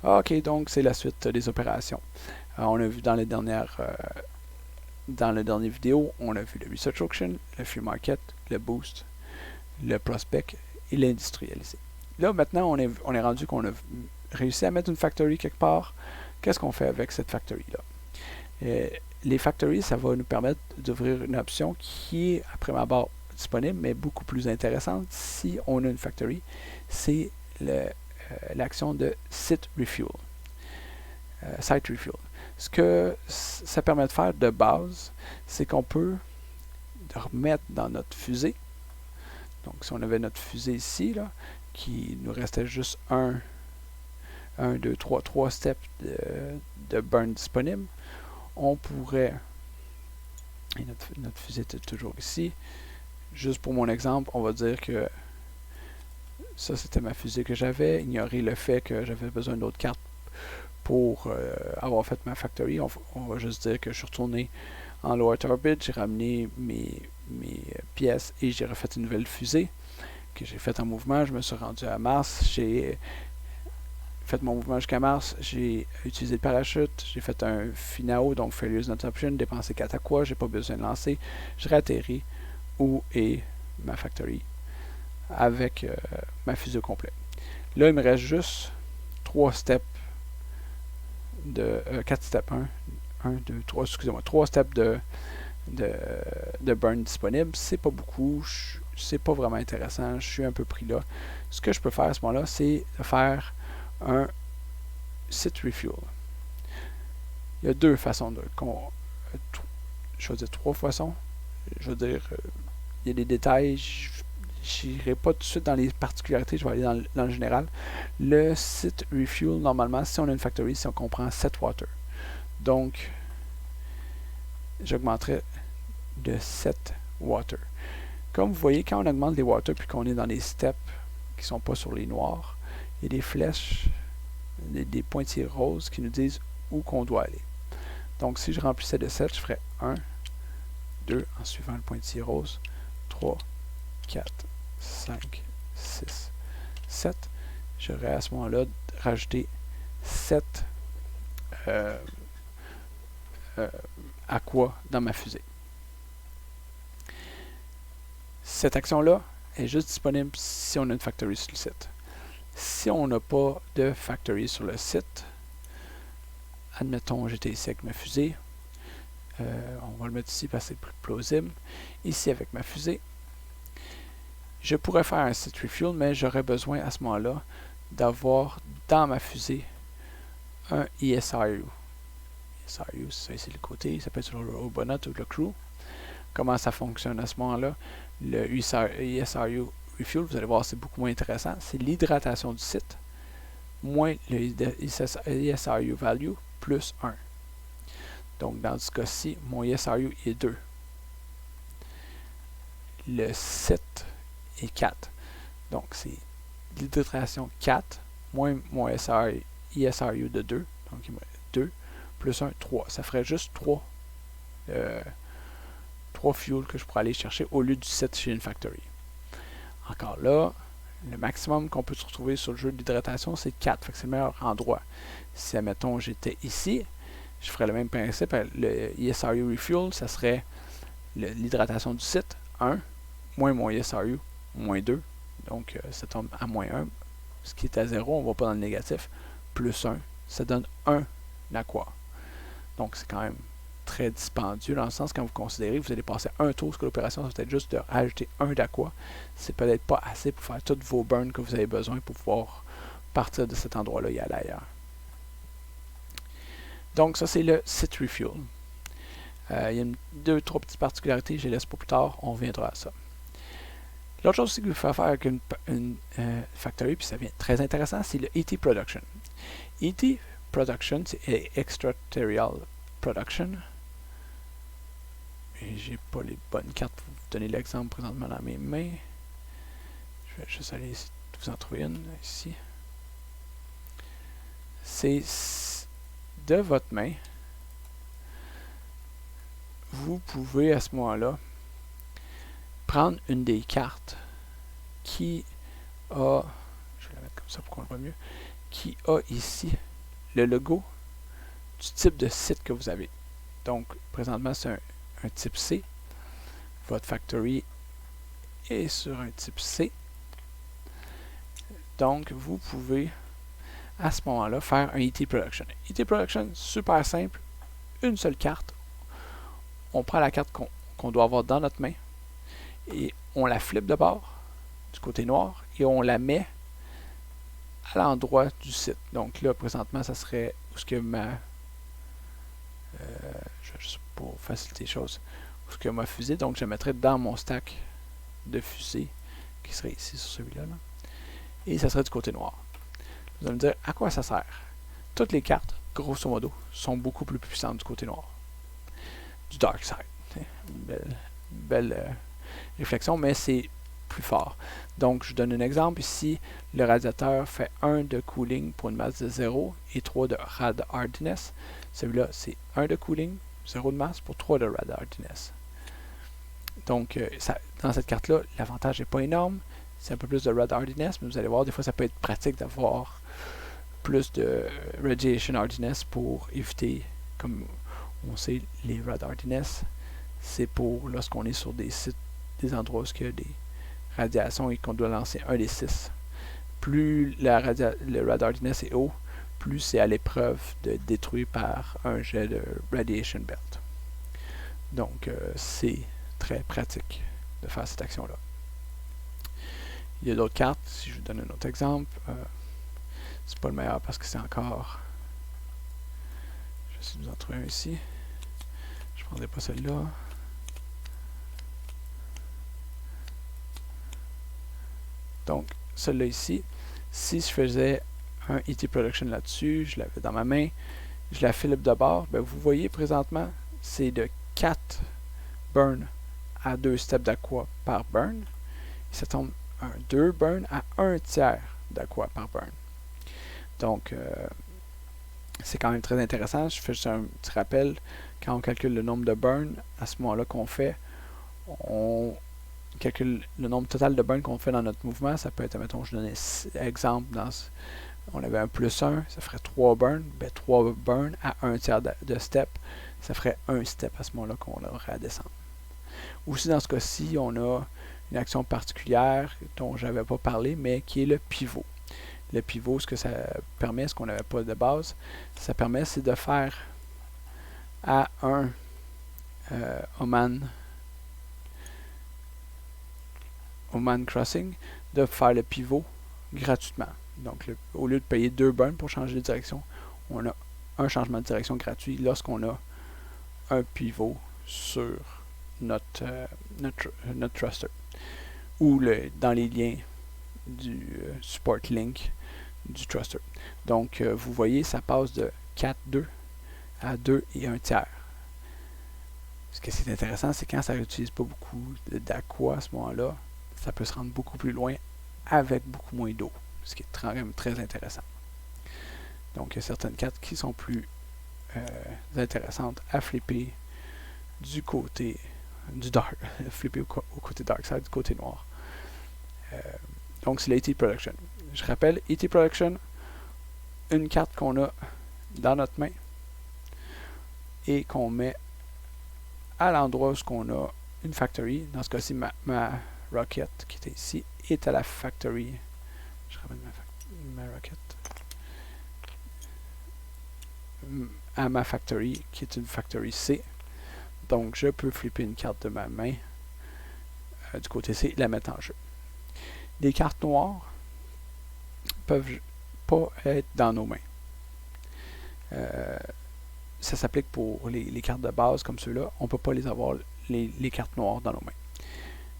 Ah, ok, donc c'est la suite des opérations. On a vu dans dans la dernière vidéo, on a vu le Research Auction, le Free Market, le Boost, le Prospect et l'industrialisé. Là, maintenant, on est rendu qu'on a réussi à mettre une factory quelque part. Qu'est-ce qu'on fait avec cette factory-là? Les factories, ça va nous permettre d'ouvrir une option qui est, après ma barre, disponible, mais beaucoup plus intéressante si on a une factory. C'est l'action de Site Refuel. Site Refuel. Ce que ça permet de faire de base, c'est qu'on peut remettre dans notre fusée. Donc, si on avait notre fusée ici, là, qui nous restait juste 3 steps de burn disponible, on pourrait, et notre fusée est toujours ici, juste pour mon exemple, on va dire que ça c'était ma fusée que j'avais, ignorer le fait que j'avais besoin d'autres cartes pour avoir fait ma factory. On va juste dire que je suis retourné en low Earth orbit, j'ai ramené mes pièces et j'ai refait une nouvelle fusée que j'ai faite en mouvement. Je me suis rendu à Mars, j'ai fait mon mouvement jusqu'à Mars, j'ai utilisé le parachute, j'ai fait un FINAO, donc Failure Not Option, dépensé 4 aqua, j'ai pas besoin de lancer, je réatterris où est ma factory avec ma fusée complète. Là, il me reste juste 3 steps de 4 steps, 1, 2, 3, excusez-moi, 3 steps de burn disponible. C'est pas beaucoup, c'est pas vraiment intéressant, je suis un peu pris là. Ce que je peux faire à ce moment-là, c'est de faire un Site Refuel. Il y a deux façons de... je vais dire 3 façons. Je veux dire, il y a des détails, je n'irai pas tout de suite dans les particularités, je vais aller dans le général. Le Site Refuel, normalement, si on a une factory, si on comprend 7 water. Donc, j'augmenterai de 7 water. Comme vous voyez, quand on augmente les water puis qu'on est dans les steps qui ne sont pas sur les noirs, il y a des flèches, des pointillés roses qui nous disent où qu'on doit aller. Donc, si je remplissais de 7, je ferais 1, 2, en suivant le pointillé rose, 3, 4, 5, 6, 7. J'aurais à ce moment-là rajouté 7 aqua dans ma fusée. Cette action-là est juste disponible si on a une factory sur le site. Si on n'a pas de factory sur le site, admettons j'étais ici avec ma fusée, on va le mettre ici parce que c'est plus plausible. Ici avec ma fusée, je pourrais faire un Site Refuel, mais j'aurais besoin à ce moment-là d'avoir dans ma fusée un ESRU. ESRU, c'est ici le côté, ça peut être sur le Robonut ou le Crew. Comment ça fonctionne à ce moment-là? Le ESRU Refuel, vous allez voir, c'est beaucoup moins intéressant. C'est l'hydratation du site moins le ESRU Value plus 1. Donc, dans ce cas-ci, mon ESRU est 2. Le 7 est 4. Donc, c'est l'hydratation 4 moins mon ESRU de 2. Donc, il me reste 2 plus 1, 3. Ça ferait juste 3 fuels que je pourrais aller chercher au lieu du 7 chez une factory. Encore là, le maximum qu'on peut se retrouver sur le jeu d'hydratation, c'est 4. Fait que c'est le meilleur endroit. Si, admettons, j'étais ici, je ferais le même principe. Le ESRU Refuel, ça serait l'hydratation du site, 1, moins mon ESRU, moins 2. Donc, ça tombe à moins 1. Ce qui est à 0, on ne va pas dans le négatif. Plus 1, ça donne 1 aqua. Donc, c'est quand même très dispendieux dans le sens quand vous considérez que vous allez passer un tour, parce que l'opération c'est peut-être juste de rajouter 1 d'aqua. C'est peut-être pas assez pour faire tous vos burns que vous avez besoin pour pouvoir partir de cet endroit-là et aller ailleurs. Donc, ça, c'est le Site Refuel. Il y a 2-3 petites particularités, je les laisse pour plus tard, on reviendra à ça. L'autre chose aussi que vous pouvez faire avec une factory, puis ça devient très intéressant, c'est le ET Production. ET Production, c'est Extraterrestrial Production. Et j'ai pas les bonnes cartes pour vous donner l'exemple présentement dans mes mains. Je vais juste aller vous en trouver une ici. C'est de votre main. Vous pouvez à ce moment-là prendre une des cartes qui a, je vais la mettre comme ça pour qu'on le voit mieux, qui a ici le logo du type de site que vous avez. Donc, présentement, c'est un type C. Votre factory est sur un type C. Donc, vous pouvez, à ce moment-là, faire un ET Production. ET Production, super simple. Une seule carte. On prend la carte qu'on doit avoir dans notre main et on la flippe de bord, du côté noir, et on la met à l'endroit du site. Donc là, présentement, ça serait où ce que juste pour faciliter les choses, où ce que ma fusée, donc je mettrais dans mon stack de fusée, qui serait ici sur celui-là, là. Et ça serait du côté noir. Vous allez me dire, à quoi ça sert? Toutes les cartes, grosso modo, sont beaucoup plus puissantes du côté noir. Du dark side. Belle réflexion, mais c'est plus fort. Donc, je vous donne un exemple. Ici, le radiateur fait 1 de cooling pour une masse de 0 et 3 de rad hardiness. Celui-là, c'est 1 de cooling, 0 de masse pour 3 de rad hardiness. Donc, dans cette carte-là, l'avantage n'est pas énorme. C'est un peu plus de rad hardiness, mais vous allez voir, des fois, ça peut être pratique d'avoir plus de radiation hardiness pour éviter, comme on sait, les rad hardiness, c'est pour lorsqu'on est sur des sites, des endroits où il y a des radiations et qu'on doit lancer un des 6. Plus le rad hardiness est haut, plus c'est à l'épreuve de détruire par un jet de radiation belt. Donc, c'est très pratique de faire cette action-là. Il y a d'autres cartes. Si je vous donne un autre exemple, c'est pas le meilleur parce que c'est encore... Je vais essayer de vous en trouver un ici. Je ne prendrai pas celle-là. Donc, celle-là ici, si je faisais un ET Production là-dessus, je l'avais dans ma main, je la flippe de bord, ben vous voyez présentement, c'est de 4 burns à 2 steps d'aqua par burn. Et ça tombe un 2 burns à 1 tiers d'aqua par burn. Donc, c'est quand même très intéressant. Je fais juste un petit rappel. Quand on calcule le nombre de burns, à ce moment-là qu'on fait, on calcule le nombre total de burns qu'on fait dans notre mouvement. Ça peut être, mettons, je donne un exemple, on avait un plus 1, ça ferait 3 burns. Ben, 3 burns à 1 tiers de step, ça ferait 1 step à ce moment-là qu'on aurait à descendre. Aussi, dans ce cas-ci, on a une action particulière dont je n'avais pas parlé, mais qui est le pivot. Le pivot, ce que ça permet, ce qu'on n'avait pas de base, ça permet, c'est de faire à un Oman Crossing, de faire le pivot gratuitement. Donc, au lieu de payer 2 burns pour changer de direction, on a un changement de direction gratuit lorsqu'on a un pivot sur notre thruster. Ou dans les liens du support link du thruster. Donc, vous voyez, ça passe de 4,2 à 2 et 1 tiers. Ce qui est intéressant, c'est quand ça n'utilise pas beaucoup d'aqua à ce moment-là, ça peut se rendre beaucoup plus loin avec beaucoup moins d'eau, ce qui est quand même très intéressant. Donc, il y a certaines cartes qui sont plus intéressantes à flipper du côté du dark, flipper au côté dark side, du côté noir. Donc, c'est l'ET Production. Je rappelle, ET Production, une carte qu'on a dans notre main et qu'on met à l'endroit où on a une factory. Dans ce cas-ci, ma rocket qui était ici est à la factory. Je ramène ma rocket à ma factory qui est une factory C. Donc, je peux flipper une carte de ma main du côté C et la mettre en jeu. Les cartes noires peuvent pas être dans nos mains. Ça s'applique pour les cartes de base comme ceux-là. On ne peut pas les avoir, les cartes noires dans nos mains.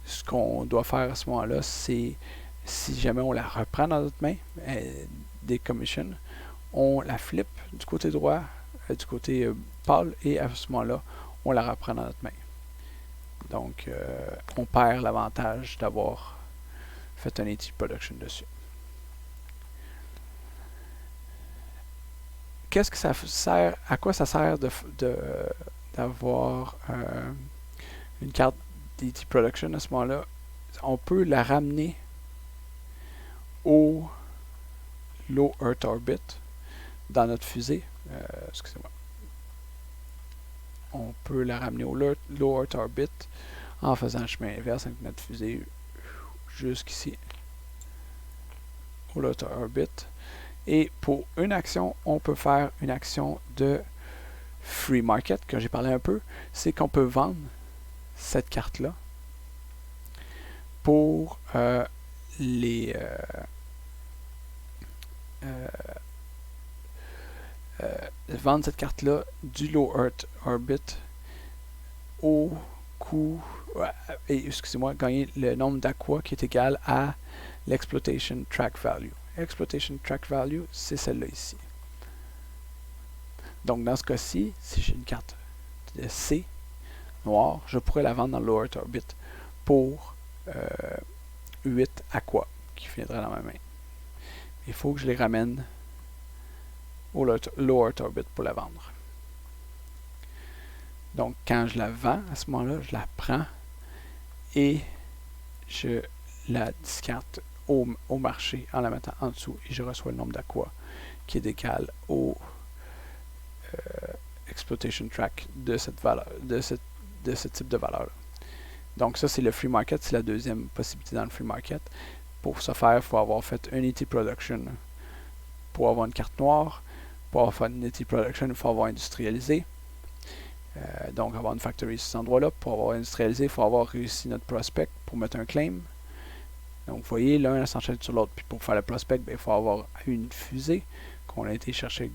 Ce qu'on doit faire à ce moment-là, c'est, si jamais on la reprend dans notre main, décommission, on la flippe du côté droit, du côté pâle, et à ce moment-là, on la reprend dans notre main. Donc, on perd l'avantage d'avoir fait un ET Production dessus. Qu'est-ce que ça sert, à quoi ça sert d'avoir une carte d'ET Production à ce moment-là? On peut la ramener au Low Earth Orbit. dans notre fusée, excusez-moi, on peut la ramener au low Earth orbit en faisant le chemin inverse avec notre fusée jusqu'ici au low Earth orbit. Et pour une action, on peut faire une action de free market, que j'ai parlé un peu, c'est qu'on peut vendre cette carte-là pour vendre cette carte-là du low Earth orbit au coût, et excusez-moi, gagner le nombre d'aqua qui est égal à l'exploitation track value. Exploitation track value, c'est celle-là ici. Donc dans ce cas-ci, si j'ai une carte de C noire, je pourrais la vendre dans le low Earth orbit pour 8 aqua qui viendrait dans ma main. Il faut que je les ramène au low Earth orbit pour la vendre. Donc quand je la vends, à ce moment-là, je la prends et je la discarte au marché en la mettant en dessous et je reçois le nombre d'aqua qui est égal au exploitation track de cette valeur, de ce type de valeur. Donc ça c'est le free market, c'est la deuxième possibilité dans le free market. Pour ce faire, il faut avoir fait Unity Production pour avoir une carte noire. Pour avoir fait Unity Production, il faut avoir industrialisé. Donc avoir une factory sur cet endroit-là. Pour avoir industrialisé, il faut avoir réussi notre prospect pour mettre un claim. Donc vous voyez, l'un s'enchaîne sur l'autre. Puis pour faire le prospect, il faut avoir une fusée qu'on a été chercher avec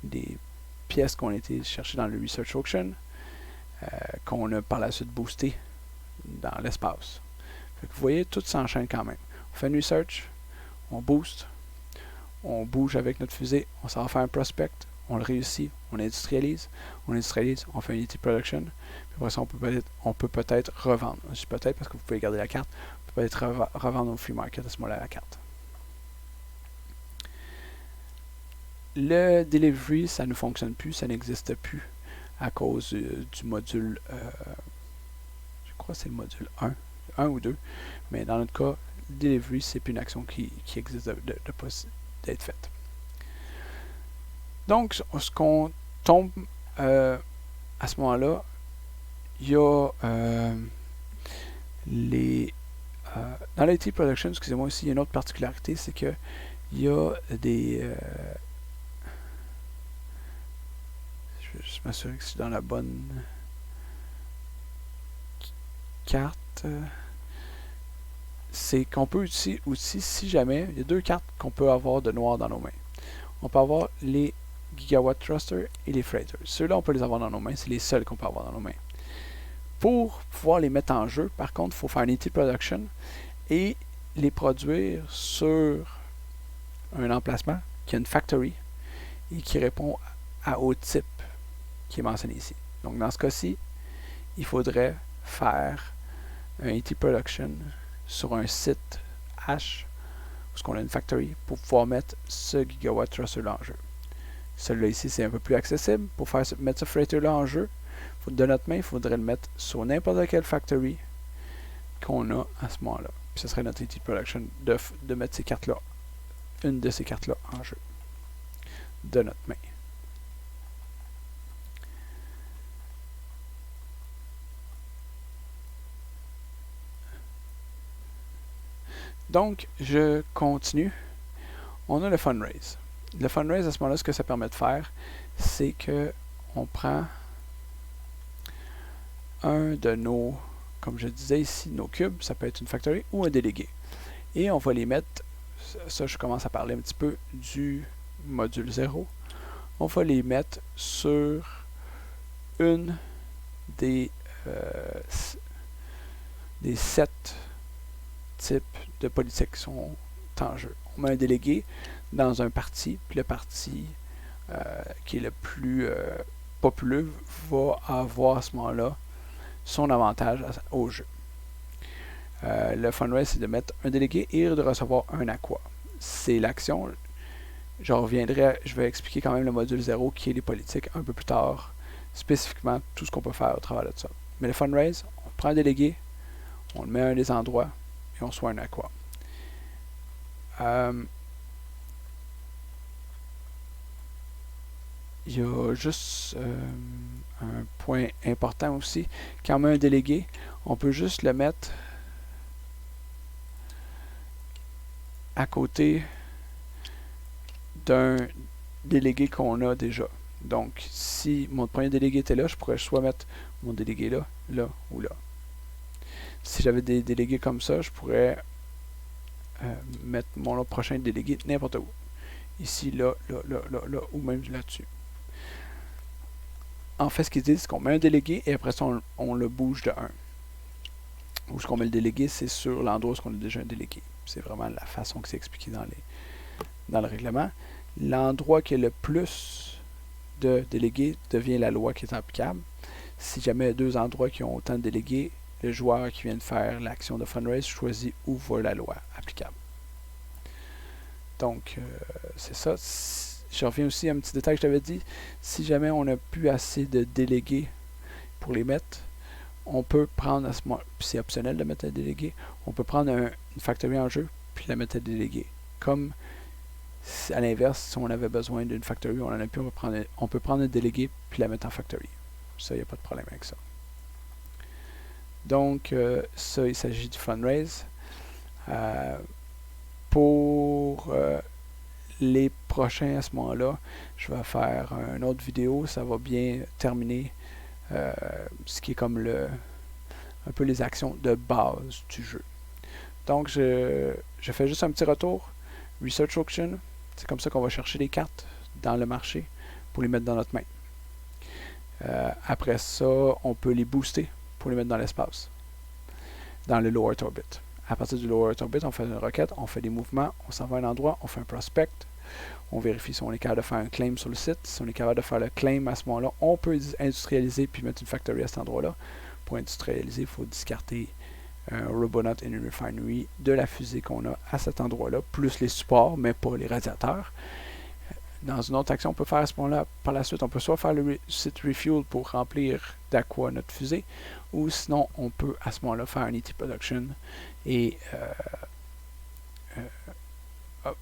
des pièces qu'on a été chercher dans le Research Auction, qu'on a par la suite boosté dans l'espace. Vous voyez, tout s'enchaîne quand même. On fait une research, on booste, on bouge avec notre fusée, on s'en va faire un prospect, on le réussit, on industrialise, on fait Unity Production, puis après ça, on peut peut-être revendre. Je dis peut-être parce que vous pouvez garder la carte, on peut peut-être revendre au free market à ce moment-là la carte. Le delivery, ça ne fonctionne plus, ça n'existe plus à cause du module, je crois que c'est le module 1 ou 2, mais dans notre cas, le delivery, c'est plus une action qui existe d'être faite. Donc, ce qu'on tombe à ce moment-là, il y a dans l'IT Production, excusez-moi aussi, il y a une autre particularité, c'est que il y a des je vais juste m'assurer que je suis dans la bonne carte. C'est qu'on peut aussi, si jamais, il y a deux cartes qu'on peut avoir de noir dans nos mains. On peut avoir les Gigawatt Thruster et les Freighters. Ceux-là, on peut les avoir dans nos mains. C'est les seuls qu'on peut avoir dans nos mains. Pour pouvoir les mettre en jeu, par contre, il faut faire un ET Production et les produire sur un emplacement qui a une factory et qui répond au type qui est mentionné ici. Donc, dans ce cas-ci, il faudrait faire un ET Production sur un site H où on a une factory pour pouvoir mettre ce Gigawatt Thruster là en jeu. Celui-là ici, c'est un peu plus accessible. Pour mettre ce freighter là en jeu, de notre main, il faudrait le mettre sur n'importe quelle factory qu'on a à ce moment-là. Puis ce serait notre ET Production de mettre ces cartes-là, une de ces cartes-là en jeu de notre main. Donc, je continue. On a le fundraise. Le fundraise, à ce moment-là, ce que ça permet de faire, c'est que on prend un de nos, comme je disais ici, nos cubes, ça peut être une factory ou un délégué. Et on va les mettre, ça je commence à parler un petit peu du module 0, on va les mettre sur une des 7 types de politiques qui sont en jeu. On met un délégué dans un parti, puis le parti qui est le plus populeux va avoir à ce moment-là son avantage au jeu. Le fundraise, c'est de mettre un délégué et de recevoir un aqua. C'est l'action. Je reviendrai, je vais expliquer quand même le module 0 qui est les politiques un peu plus tard, spécifiquement tout ce qu'on peut faire au travers de ça. Mais le fundraise, on prend un délégué, on le met à un des endroits et on reçoit un aqua. il y a juste un point important aussi. Quand on met un délégué, on peut juste le mettre à côté d'un délégué qu'on a déjà. Donc, si mon premier délégué était là, je pourrais soit mettre mon délégué là, là ou là. Si j'avais des délégués comme ça, je pourrais mettre mon prochain délégué n'importe où. Ici, là, là, là, là, là, ou même là-dessus. En fait, ce qu'ils disent, c'est qu'on met un délégué et après ça, on le bouge de 1. Où ce qu'on met le délégué, c'est sur l'endroit où on a déjà un délégué. C'est vraiment la façon que c'est expliqué dans le règlement. L'endroit qui est le plus de délégués devient la loi qui est applicable. Si jamais il y a deux endroits qui ont autant de délégués, le joueur qui vient de faire l'action de fundraise choisit où va la loi applicable. Donc, c'est ça. Je reviens aussi à un petit détail que je t'avais dit. Si jamais on n'a plus assez de délégués pour les mettre, on peut prendre à ce moment, puis c'est optionnel de mettre un délégué, on peut prendre une factory en jeu, puis la mettre à délégué. Comme à l'inverse, si on avait besoin d'une factory, on en a plus, on peut prendre un délégué, puis la mettre en factory. Ça, il n'y a pas de problème avec ça. Donc, ça, il s'agit du fundraise. Pour les prochains à ce moment-là, je vais faire une autre vidéo. Ça va bien terminer ce qui est comme un peu les actions de base du jeu. Donc, je fais juste un petit retour. Research Auction, c'est comme ça qu'on va chercher les cartes dans le marché pour les mettre dans notre main. Après ça, on peut les booster pour les mettre dans l'espace, dans le Lower Orbit. À partir du Lower Orbit, on fait une requête, on fait des mouvements, on s'en va à un endroit, on fait un prospect, on vérifie si on est capable de faire un claim sur le site. Si on est capable de faire le claim à ce moment-là, on peut industrialiser puis mettre une factory à cet endroit-là. Pour industrialiser, il faut discarter un Robonaut et une refinery de la fusée qu'on a à cet endroit-là, plus les supports, mais pas les radiateurs. Dans une autre action, on peut faire à ce moment-là, par la suite, on peut soit faire le site refuel pour remplir d'aqua notre fusée, ou sinon, on peut à ce moment-là faire un ET production et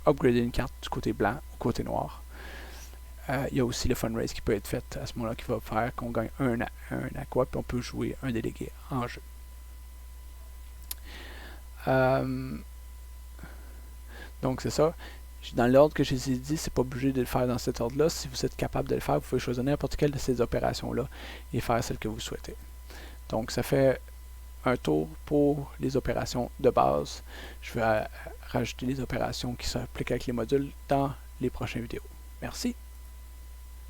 upgrader une carte du côté blanc au côté noir. Il y a aussi le fundraise qui peut être fait à ce moment-là qui va faire qu'on gagne un aqua, puis on peut jouer un délégué en jeu. Donc c'est ça. Dans l'ordre que je vous ai dit, c'est pas obligé de le faire dans cet ordre-là. Si vous êtes capable de le faire, vous pouvez choisir n'importe quelle de ces opérations-là et faire celle que vous souhaitez. Donc ça fait un tour pour les opérations de base. Je vais rajouter les opérations qui s'appliquent avec les modules dans les prochaines vidéos. Merci.